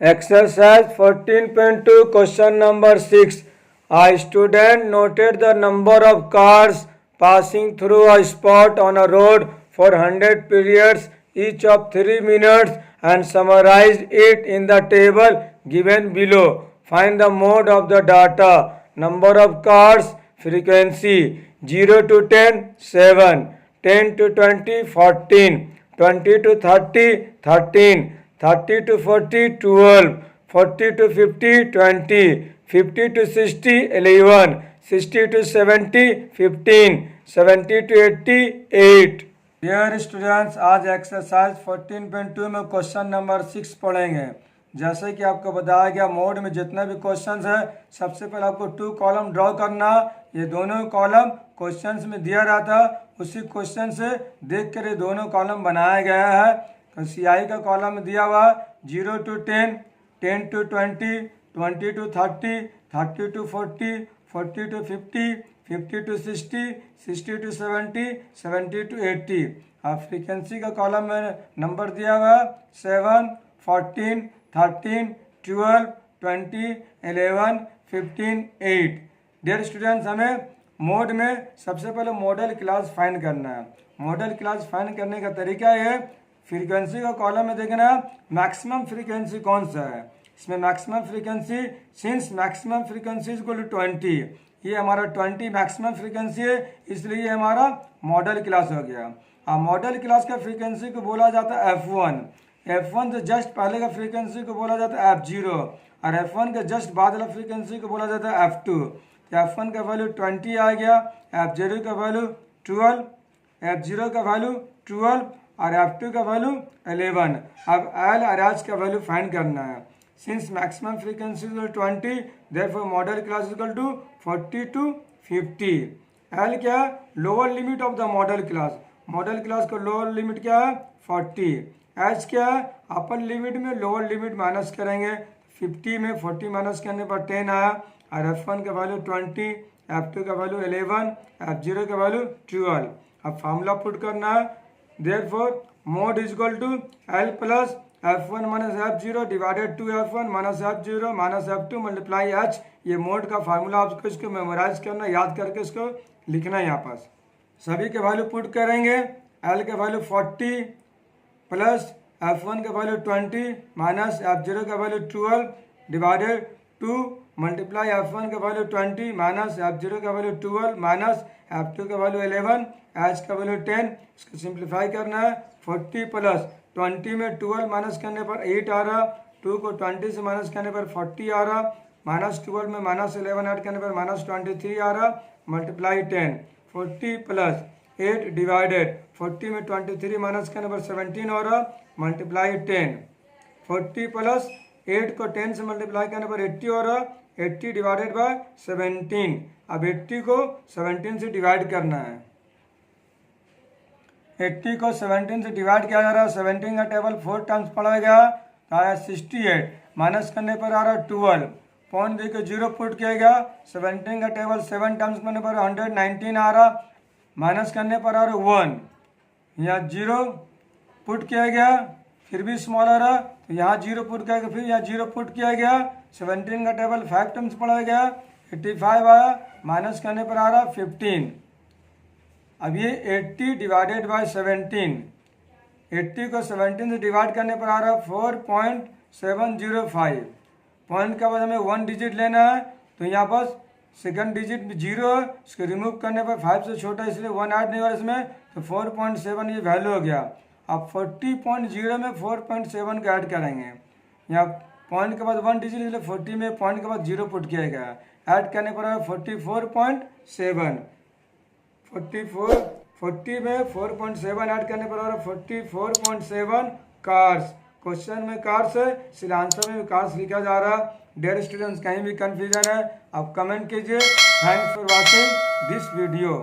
Exercise 14.2 question number 6. A student noted the number of cars passing through a spot on a road for 100 periods each of 3 minutes and summarized it in the table given below. Find the mode of the data. Number of cars, frequency 0 to 10 7, 10 to 20 14, 20 to 30 13, 30 to 40 12, 40 to 50 20, 50 to 60 11, 60 to 70 15, 70 to 80 8. Dear students, आज exercise 14.2 में question number 6 पढ़ेंगे। जैसे कि आपको बताया गया, mode में जितने भी क्वेश्चंस है सबसे पहले आपको 2 कॉलम ड्रॉ करना। ये दोनों कॉलम क्वेश्चंस में दिया रहता, उसी क्वेश्चन से देख कर ये दोनों कॉलम बनाया गया है। तो CI का कॉलम दिया हुआ 0 to 10, 10 to 20, 20 to 30, 30 to 40, 40 to 50, 50 to 60, 60 to 70, 70 to 80। अब फ्रीक्वेंसी का कॉलम में नंबर दिया हुआ 7, 14, 13, 12, 20, 11, 15, 8। डियर स्टूडेंट्स, हमें मोड में सबसे पहले मॉडल क्लास फाइंड करना है। मॉडल क्लास फाइंड करने का तरीका है, फ्रीक्वेंसी का कॉलम में देखना मैक्सिमम फ्रीक्वेंसी कौन सा है। इसमें maximum frequency, since maximum frequency equal to 20, ये हमारा 20 मैक्सिमम फ्रीक्वेंसी है, इसलिए हमारा मॉडल क्लास हो गया। अब मॉडल क्लास का फ्रीक्वेंसी को बोला जाता है F1। F1 से जस्ट पहले का फ्रीक्वेंसी को बोला जाता है F0 और F1 के जस्ट बाद वाला फ्रीक्वेंसी को बोला जाता है F2। तो F1 का वैल्यू 20 आ गया, F0 का वैल्यू 12, F0 का वैल्यू 12 और F2 का वैल्यू 11। अब L और H का वैल्यू फाइंड करना है। Since maximum frequency is 20, therefore modal class is equal to 40 to 50। L क्या है? Lower limit of the modal class. Modal class का लोअर लिमिट क्या है? 40। H क्या है? अपर लिमिट में लोअर लिमिट माइनस करेंगे, 50 में 40 माइनस करने पर 10 आया और F1 का वैल्यू 20, F2 का वैल्यू 11, F0 का वैल्यू 12। अब फार्मूला पुट करना है, therefore mode is equal to L plus F1 minus F0 divided to F1 minus F0 minus F2 multiply H। ये मोड का फार्मूला आपको इसको मेमोराइज करना, याद करके इसको लिखना है। यहाँ पास सभी के वैल्यू पुट करेंगे। L का वैल्यू 40 प्लस F1 का वैल्यू 20 माइनस F0 का वैल्यू 12 डिवाइडेड 2 मल्टीप्लाई F1 का वैल्यू 20 माइनस F0 का वैल्यू 12 माइनस F2 का वैल्यू 11, H का वैल्यू 10। इसको सिंप्लीफाई करना है। 40 प्लस 20 में 12 माइनस करने पर 8 आ रहा, 2 को 20 से माइनस करने पर 40 आ रहा, माइनस 12 में माइनस 11 ऐड करने पर माइनस 23 आ रहा, मल्टीप्लाई 10। 40 प्लस 8 डिवाइडेड 40 में 23 माइनस करने पर 17 हो रहा, मल्टीप्लाई 10। 40 प्लस 8 को 10 से मल्टीप्लाई करने पर 80 हो रहा, 80 डिवाइडेड बाय 17। अब 80 को 17 से डिवाइड करना है। 80 को 17 से डिवाइड किया जा रहा है, 17 का टेबल 4 टाइम्स पड़ा गया तो आया 68, माइनस करने पर आ रहा 12, पॉइंट दे के 0 पुट किया गया। 17 का टेबल 7 टाइम्स करने पर 119 आ रहा, माइनस करने पर आ रहा 1, यहाँ 0 पुट किया गया, फिर भी स्मॉल आ रहा तो यहाँ 0 पुट किया गया, फिर यहाँ 0 पुट किया गया। 17 का टेबल 5 टाइम्स पड़ा गया, 85 आया, माइनस करने पर आ रहा 15। अब ये 80 डिवाइडेड बाय 17, 80 को 17 से डिवाइड करने पर आ रहा 4.705। पॉइंट का बाद हमें 1 डिजिट लेना है, तो यहाँ पर सेकंड डिजिट 0 है, इसको रिमूव करने पर 5 से छोटा इसलिए 1 ऐड नहीं हो रहा इसमें, तो 4.7 ये वैल्यू हो गया। अब 40.0 में 4.7 का ऐड करेंगे, यहाँ पॉइंट के बाद 1 डिजिट इसलिए 40 में पॉइंट के बाद 0 पुट किया गया, ऐड करने पर 44.7। 40 में 4.7 ऐड करने पर 44.7 कार्स। क्वेश्चन में कार्स है, इसलिए आंसर में कार्स लिखा जा रहा है। डियर स्टूडेंट्स, कहीं भी कंफ्यूजन है आप कमेंट कीजिए। Thanks for watching this video.